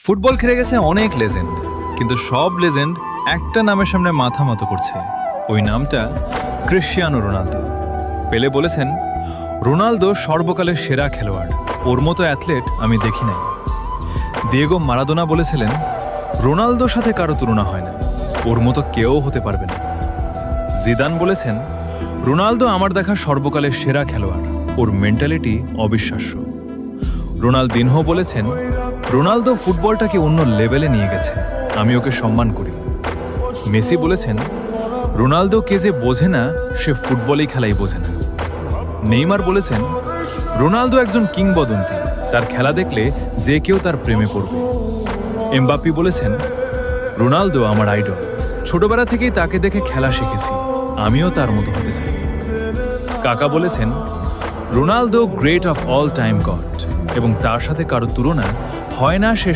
Football খেলে গেছে অনেক লেজেন্ড, কিন্তু সব লেজেন্ড একটা নামের সামনে মাথা মতো করছে। ওই নামটা ক্রিশ্চিয়ানো রোনালদো। পেলে বলেছেন, রোনালদো সর্বকালের সেরা খেলোয়াড়, ওর মতো অ্যাথলেট আমি দেখি নাই। দিয়েগো মারাদোনা বলেছিলেন, রোনালদোর সাথে কারো তুলনা হয় না, ওর মতো কেউ হতে পারবে না। জিদান বলেছেন, রোনালদো আমার দেখা সর্বকালের সেরা খেলোয়াড়, ওর মেন্টালিটি অবিশ্বাস্য। রোনালদিনহো বলেছেন, রোনালদো ফুটবলটাকে অন্য লেভেলে নিয়ে গেছে, আমি ওকে সম্মান করি। মেসি বলেছেন, রোনালদো কে যে বোঝে না, সে ফুটবলই খেলাই বোঝে না। নেইমার বলেছেন, রোনালদো একজন কিংবদন্তি, তার খেলা দেখলে যে কেউ তার প্রেমে পড়বে। এমবাপ্পি বলেছেন, রোনালদো আমার আইডল, ছোটবেলা থেকেই তাকে দেখে খেলা শিখেছি, আমিও তার মতো হতে চাই। কাকা বলেছেন, Ronaldo great of all time god, এবং তার সাথে কারো তুলনা হয় না, সে